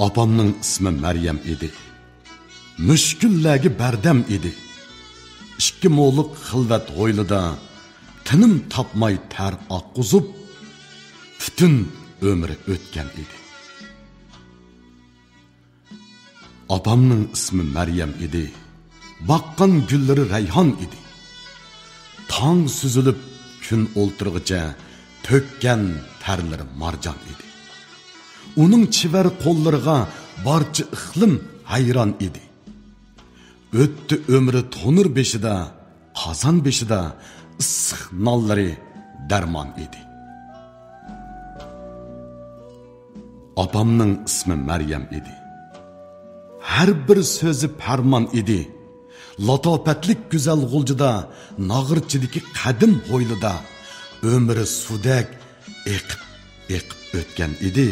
Apamning ismi Maryam edi. Mushkullarga bardam edi. Ikki mo'liq xilvat g'o'ylida tinim topmay ter oqquzib, butun umri o'tgan edi. Apamning ismi Maryam edi. Baqqan gullari rayhon edi. Tong suzilib kun o'ltirg'icha to'kkan tarlari marjon edi. Uning chivar qo'llariga barcha iqlim hayron edi. O'tdi umri tonur beshida, qozon beshida issiq nonlari darmon edi. Apamning ismi Maryam edi. Har bir so'zi farmon edi. Latofatlik go'zal g'uljida, nag'irchidagi qadim ho'ylida umri sudak eqib o'tgan edi.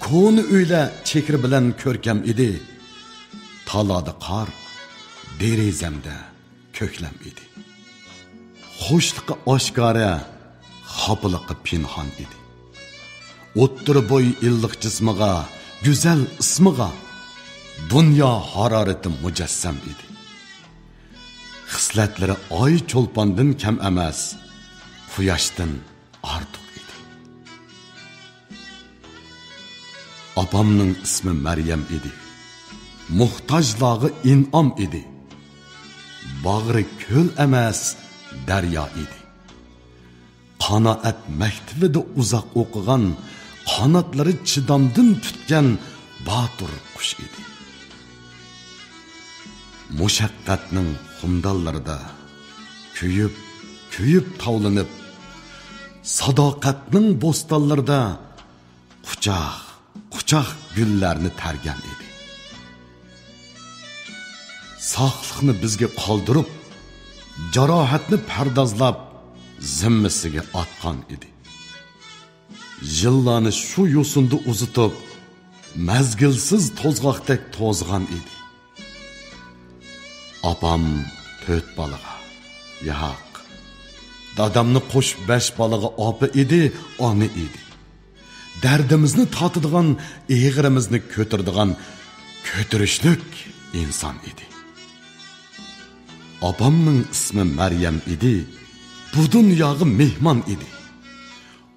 Ko'ni uyla chekir bilan ko'rkam edi. Talada qor, derizamda ko'klam edi. Xo'shliqi oshkora, xopiliqi pinhon edi. O'ttir bo'y illiq jismiga, go'zal ismiga dunyo harorati mujassam edi. Xislatlari oy cho'lpondan kam emas, quyoshdan ortiq edi. Apamning ismi Maryam edi. Muhtojlog'i in'om edi. Bag'ri ko'l emas, daryo edi. Qanoat maktabida uzoq o'qigan, qanotlari chidamdan tutgan botur qush edi. Mushaqqatning xumdallarida kuyib tavlanib, sadoqatning bo'stonlarida quchoq gullarni targan edi. Sog'liqni bizga qoldirib, jarohatni pardozlab zimmasiga otgan edi. Yillarni shu yo'sinda uzitib, mazgilsiz to'zg'oqdek to'zg'an edi. Apam 4 balaga, yo'q. Dadamni qo'shib 5 balaga opa edi, ona edi. Dardimizni totadigan, eg'irimizni ko'tiradigan ko'tirishlik inson edi. Apamning ismi Maryam edi. Bu dunyoga mehmon edi.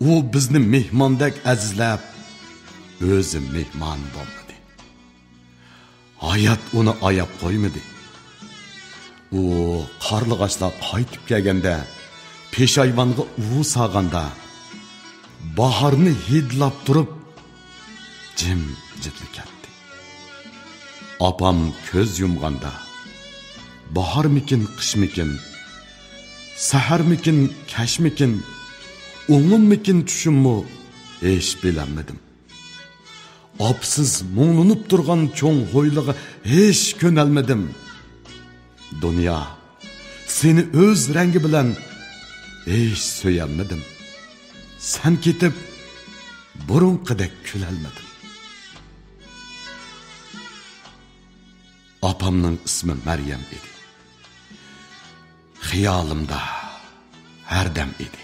U bizni mehmondek azizlab, o'zi mehmon bo'lmadi. Hayot uni oyab qo'ymadi. U qarlig'ashlar qaytib kelganda, peshayvonga uvu sog'anda, bahorni hidlab turib, jim-jitlik ketdi. Apam ko'z yumganda, bahormikin, qishmikin, saharmikin, kashmikin, o'ngimmikin tushimmi, hech bilamadim. Opsiz muğlanıp turgan çoğun hoylığa hiç könelmedim. Dünya, seni öz rengi bilen hiç söylemedim. Sen ketip burunqidek külelmedim. Apamның ismi Maryam edi. Xiyalımda her dem edi.